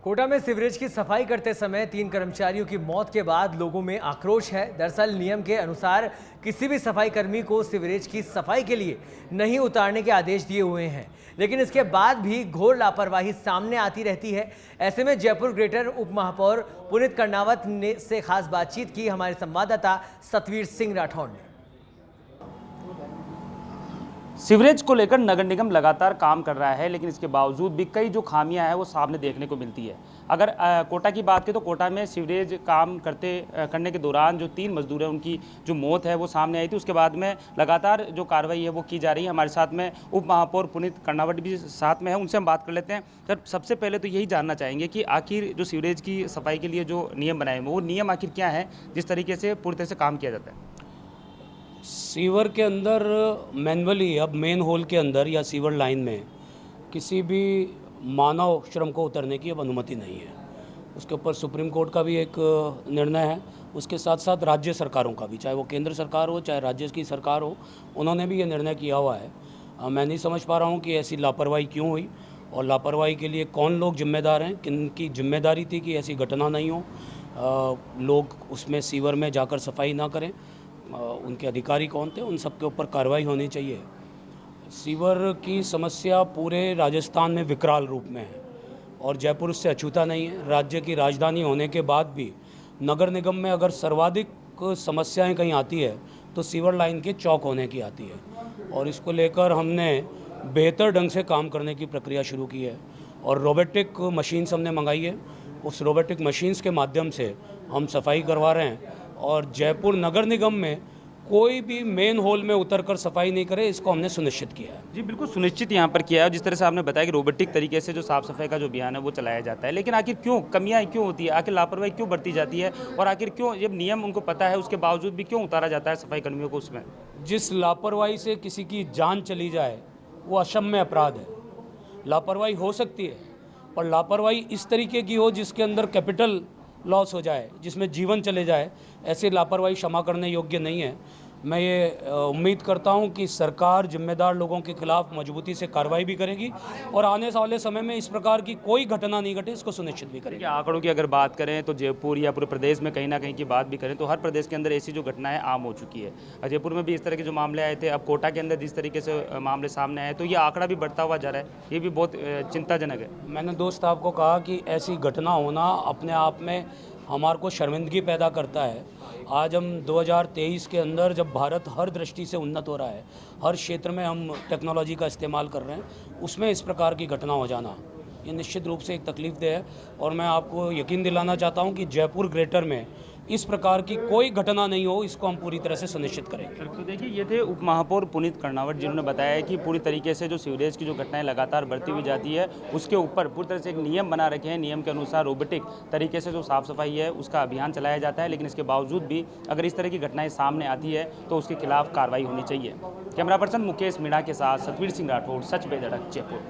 कोटा में सीवरेज की सफाई करते समय 3 कर्मचारियों की मौत के बाद लोगों में आक्रोश है। दरअसल नियम के अनुसार किसी भी सफाई कर्मी को सीवरेज की सफाई के लिए नहीं उतारने के आदेश दिए हुए हैं, लेकिन इसके बाद भी घोर लापरवाही सामने आती रहती है। ऐसे में जयपुर ग्रेटर उप महापौर पुनीत कर्णावत ने से खास बातचीत की हमारे संवाददाता सतवीर सिंह राठौड़ ने। सीवरेज को लेकर नगर निगम लगातार काम कर रहा है, लेकिन इसके बावजूद भी कई जो खामियां हैं वो सामने देखने को मिलती है। अगर कोटा की बात करें तो कोटा में सीवरेज काम करने के दौरान जो 3 मजदूर हैं उनकी जो मौत है वो सामने आई थी। उसके बाद में लगातार जो कार्रवाई है वो की जा रही है। हमारे साथ में उप महापौर पुनीत कर्णावत भी साथ में है, उनसे हम बात कर लेते हैं। सर, सबसे पहले तो यही जानना चाहेंगे कि आखिर जो सीवरेज की सफाई के लिए जो नियम बनाए हैं वो नियम आखिर क्या है, जिस तरीके से पूरी तरह से काम किया जाता है। सीवर के अंदर मैनुअली अब मेन होल के अंदर या सीवर लाइन में किसी भी मानव श्रम को उतरने की अब अनुमति नहीं है। उसके ऊपर सुप्रीम कोर्ट का भी एक निर्णय है। उसके साथ साथ राज्य सरकारों का भी, चाहे वो केंद्र सरकार हो चाहे राज्य की सरकार हो, उन्होंने भी ये निर्णय किया हुआ है। मैं नहीं समझ पा रहा हूँ कि ऐसी लापरवाही क्यों हुई और लापरवाही के लिए कौन लोग जिम्मेदार हैं, किनकी जिम्मेदारी थी कि ऐसी घटना नहीं हो, लोग उसमें सीवर में जाकर सफाई ना करें, उनके अधिकारी कौन थे, उन सब के ऊपर कार्रवाई होनी चाहिए। सीवर की समस्या पूरे राजस्थान में विकराल रूप में है और जयपुर उससे अछूता नहीं है। राज्य की राजधानी होने के बाद भी नगर निगम में अगर सर्वाधिक समस्याएं कहीं आती है तो सीवर लाइन के चौक होने की आती है और इसको लेकर हमने बेहतर ढंग से काम करने की प्रक्रिया शुरू की है और रोबोटिक मशीन्स हमने मंगाई है। उस रोबोटिक मशीन्स के माध्यम से हम सफाई करवा रहे हैं और जयपुर नगर निगम में कोई भी मेन होल में उतरकर सफाई नहीं करे, इसको हमने सुनिश्चित किया है। जी बिल्कुल सुनिश्चित यहाँ पर किया है। जिस तरह से आपने बताया कि रोबोटिक तरीके से जो साफ सफाई का जो अभियान है वो चलाया जाता है, लेकिन आखिर क्यों कमियाँ क्यों होती है, आखिर लापरवाही क्यों बढ़ती जाती है और आखिर क्यों जब नियम उनको पता है उसके बावजूद भी क्यों उतारा जाता है सफाई कर्मियों को उसमें? जिस लापरवाही से किसी की जान चली जाए वो अक्षम्य अपराध है। लापरवाही हो सकती है पर लापरवाही इस तरीके की हो जिसके अंदर कैपिटल लॉस हो जाए, जिसमें जीवन चले जाए, ऐसी लापरवाही क्षमा करने योग्य नहीं है। मैं ये उम्मीद करता हूं कि सरकार जिम्मेदार लोगों के खिलाफ मजबूती से कार्रवाई भी करेगी और आने वाले समय में इस प्रकार की कोई घटना नहीं घटे, इसको सुनिश्चित भी करेगी। आंकड़ों की अगर बात करें तो जयपुर या पूरे प्रदेश में कहीं ना कहीं की बात भी करें तो हर प्रदेश के अंदर ऐसी जो घटनाएं आम हो चुकी है। जयपुर में भी इस तरह के जो मामले आए थे, अब कोटा के अंदर जिस तरीके से मामले सामने आए तो ये आंकड़ा भी बढ़ता हुआ जा रहा है, ये भी बहुत चिंताजनक है। मैंने दोस्त आपको कहा कि ऐसी घटना होना अपने आप में हमारे को शर्मिंदगी पैदा करता है। आज हम 2023 के अंदर जब भारत हर दृष्टि से उन्नत हो रहा है, हर क्षेत्र में हम टेक्नोलॉजी का इस्तेमाल कर रहे हैं, उसमें इस प्रकार की घटना हो जाना ये निश्चित रूप से एक तकलीफदेह है और मैं आपको यकीन दिलाना चाहता हूं कि जयपुर ग्रेटर में इस प्रकार की कोई घटना नहीं हो, इसको हम पूरी तरह से सुनिश्चित करेंगे। तो देखिए, ये थे उप महापौर पुनीत कर्णावत, जिन्होंने बताया कि पूरी तरीके से जो सीवरेज की जो घटनाएं लगातार बढ़ती हुई जाती है उसके ऊपर पूरी तरह से एक नियम बना रखे हैं। नियम के अनुसार रोबोटिक तरीके से जो साफ सफाई है उसका अभियान चलाया जाता है, लेकिन इसके बावजूद भी अगर इस तरह की घटनाएं सामने आती है तो उसके खिलाफ कार्रवाई होनी चाहिए। कैमरा पर्सन मुकेश मीणा के साथ सतवीर सिंह राठौड़, सच पे धड़क, जयपुर।